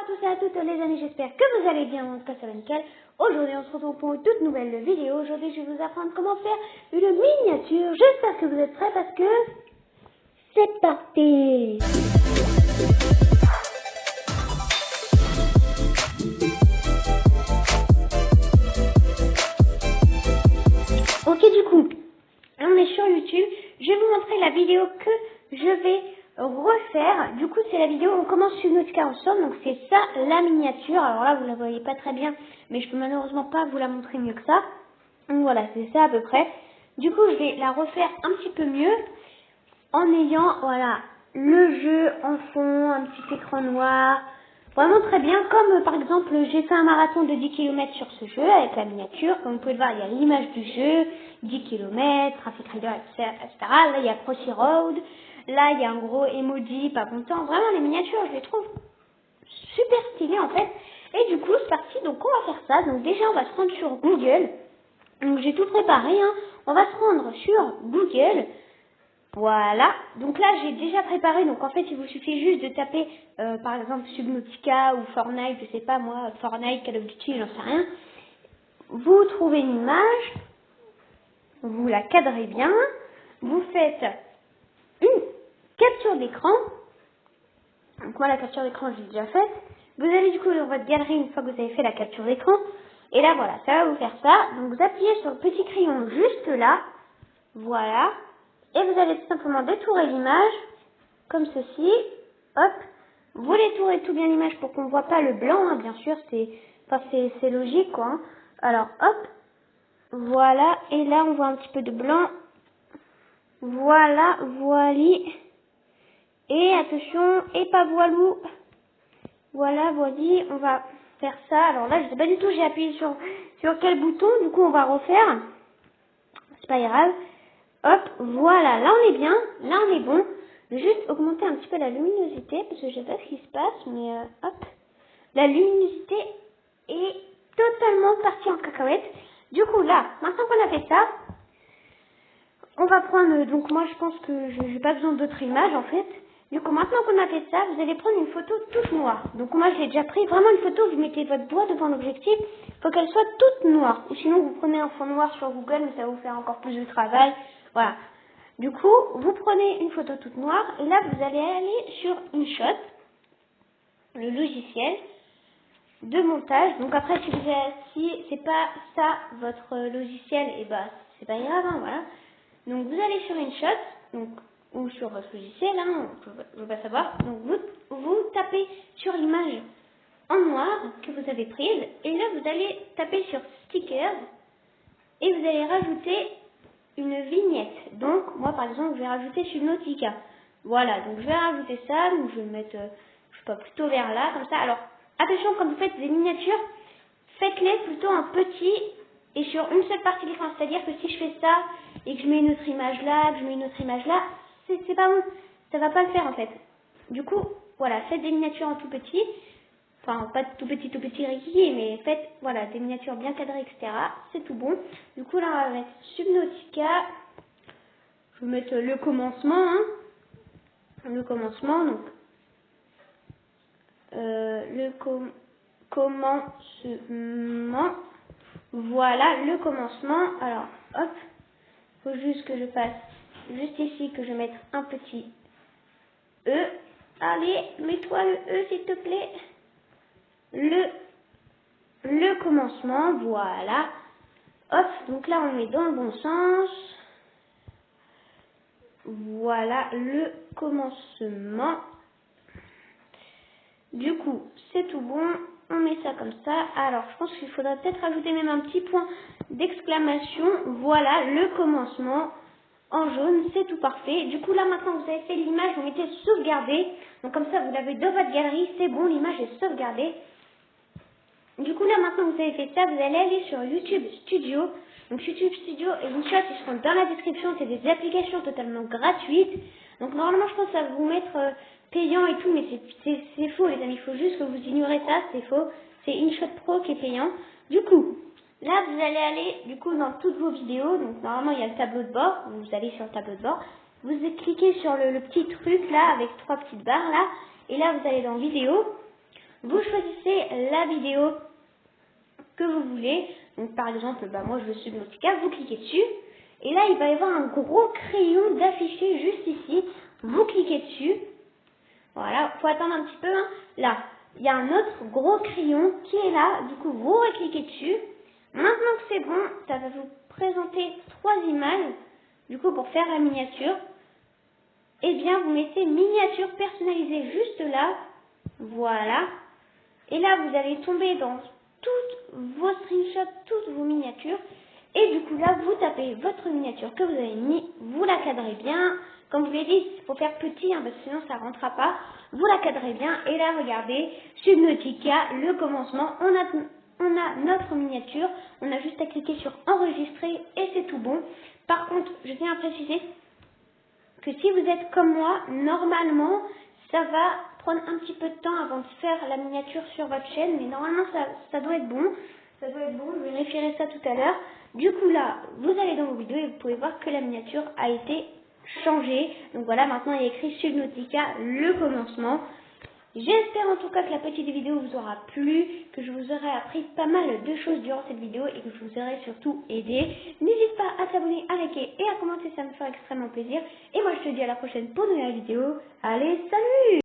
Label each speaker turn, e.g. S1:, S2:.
S1: tous et à toutes les amis, j'espère que vous allez bien, en tout cas ça va nickel. Aujourd'hui on se retrouve pour une toute nouvelle vidéo. Aujourd'hui je vais vous apprendre comment faire une miniature. J'espère que vous êtes prêts parce que c'est parti. Ok, du coup, on est sur YouTube. Je vais vous montrer la vidéo que je vais refaire. Du coup, c'est la vidéo où on commence Subnautica ensemble. Donc, c'est ça, la miniature. Alors là, vous la voyez pas très bien, mais je peux malheureusement pas vous la montrer mieux que ça. Donc voilà, c'est ça à peu près. Du coup, je vais la refaire un petit peu mieux en ayant, voilà, le jeu en fond, un petit écran noir. Vraiment très bien, comme par exemple j'ai fait un marathon de 10 km sur ce jeu avec la miniature. Comme vous pouvez le voir, il y a l'image du jeu, 10 km, Traffic Rider, etc. Là, il y a Crossy Road. Là, il y a un gros emoji, pas content. Vraiment, les miniatures, je les trouve super stylées en fait. Et du coup, c'est parti. Donc, on va faire ça. Donc, déjà, on va se rendre sur Google. Donc, j'ai tout préparé. Hein. On va se rendre sur Google. Voilà, donc là j'ai déjà préparé, donc en fait il vous suffit juste de taper par exemple Subnautica ou Fortnite, je sais pas moi, Fortnite, Call of Duty, j'en sais rien. Vous trouvez une image, vous la cadrez bien, vous faites une capture d'écran. Donc moi la capture d'écran je l'ai déjà faite. Vous allez du coup dans votre galerie une fois que vous avez fait la capture d'écran. Et là voilà, ça va vous faire ça. Donc vous appuyez sur le petit crayon juste là, voilà. Et vous allez tout simplement détourer l'image, comme ceci, hop, vous détourez tout bien l'image pour qu'on ne voit pas le blanc, hein, bien sûr, c'est logique, quoi. Hein. Alors, hop, voilà, et là, on voit un petit peu de blanc, voilà, voili, et attention, et pas voilou, voilà, voili, on va faire ça. Alors là, je sais pas du tout, j'ai appuyé sur quel bouton, du coup, on va refaire, c'est pas grave. Hop, voilà, là on est bien, là on est bon. Juste augmenter un petit peu la luminosité, parce que je sais pas ce qui se passe, mais hop. La luminosité est totalement partie en cacahuète. Du coup là, maintenant qu'on a fait ça, on va prendre, donc moi je pense que je n'ai pas besoin d'autres images en fait. Du coup maintenant qu'on a fait ça, vous allez prendre une photo toute noire. Donc moi j'ai déjà pris vraiment une photo, vous mettez votre doigt devant l'objectif, il faut qu'elle soit toute noire. Ou sinon vous prenez un fond noir sur Google, mais ça va vous faire encore plus de travail. Voilà. Du coup, vous prenez une photo toute noire et là vous allez aller sur InShot, le logiciel de montage. Donc après si c'est pas ça votre logiciel, et bah c'est pas grave, hein, voilà. Donc vous allez sur InShot, donc ou sur votre logiciel, hein, je veux pas savoir. Donc vous tapez sur l'image en noir que vous avez prise et là vous allez taper sur stickers et vous allez rajouter une vignette. Donc moi par exemple je vais rajouter Subnautica. Voilà, donc je vais rajouter ça, donc je vais mettre je sais pas, plutôt vers là comme ça. Alors attention, quand vous faites des miniatures, faites-les plutôt en petit et sur une seule partie de l'écran. C'est-à-dire que si je fais ça et que je mets une autre image là, que je mets une autre image là, c'est pas bon, ça va pas le faire en fait. Du coup, voilà, faites des miniatures en tout petit. Enfin, pas tout petit régulier, mais faites, voilà, des miniatures bien cadrées, etc. C'est tout bon. Du coup, là, on va mettre Subnautica. Je vais mettre le commencement, hein. Le commencement, donc, commencement. Voilà, le commencement. Alors, hop, faut juste que je passe, juste ici, que je mette un petit E. Allez, mets-toi le E, s'il te plaît. Le commencement, voilà. Hop, donc là on est dans le bon sens. Voilà le commencement. Du coup, c'est tout bon. On met ça comme ça. Alors, je pense qu'il faudrait peut-être ajouter même un petit point d'exclamation. Voilà le commencement en jaune. C'est tout parfait. Du coup, là maintenant vous avez fait l'image, vous mettez sauvegarder. Donc comme ça, vous l'avez dans votre galerie. C'est bon, l'image est sauvegardée. Du coup, là, maintenant que vous avez fait ça, vous allez aller sur YouTube Studio. Donc, YouTube Studio et InShot, ils seront dans la description. C'est des applications totalement gratuites. Donc, normalement, je pense que ça va vous mettre payant et tout, mais c'est faux, les amis. Il faut juste que vous ignorez ça, c'est faux. C'est InShot Pro qui est payant. Du coup, là, vous allez aller, du coup, dans toutes vos vidéos. Donc, normalement, il y a le tableau de bord. Vous allez sur le tableau de bord. Vous cliquez sur le petit truc, là, avec trois petites barres, là. Et là, vous allez dans vidéo. Vous choisissez la vidéo que vous voulez. Donc par exemple, moi je veux Subnautica, vous cliquez dessus. Et là, il va y avoir un gros crayon d'affiché juste ici. Vous cliquez dessus. Voilà, faut attendre un petit peu. Hein. Là, il y a un autre gros crayon qui est là. Du coup, vous recliquez dessus. Maintenant que c'est bon, ça va vous présenter 3 images. Du coup, pour faire la miniature, eh bien, vous mettez miniature personnalisée juste là. Voilà. Et là, vous allez tomber dans toutes vos screenshots, toutes vos miniatures. Et du coup, là, vous tapez votre miniature que vous avez mis, vous la cadrez bien. Comme je vous l'ai dit, il faut faire petit, hein, parce que sinon ça ne rentrera pas. Vous la cadrez bien. Et là, regardez, Subnautica, le commencement. On a notre miniature. On a juste à cliquer sur enregistrer et c'est tout bon. Par contre, je tiens à préciser que si vous êtes comme moi, normalement, ça va prendre un petit peu de temps avant de faire la miniature sur votre chaîne, mais normalement, ça doit être bon. Ça doit être bon, je vérifierai ça tout à l'heure. Du coup, là, vous allez dans vos vidéos et vous pouvez voir que la miniature a été changée. Donc voilà, maintenant, il y a écrit Subnautica, le commencement. J'espère en tout cas que la petite vidéo vous aura plu, que je vous aurai appris pas mal de choses durant cette vidéo et que je vous aurai surtout aidé. N'hésite pas à t'abonner, à liker et à commenter, ça me fera extrêmement plaisir. Et moi je te dis à la prochaine pour une nouvelle vidéo. Allez, salut!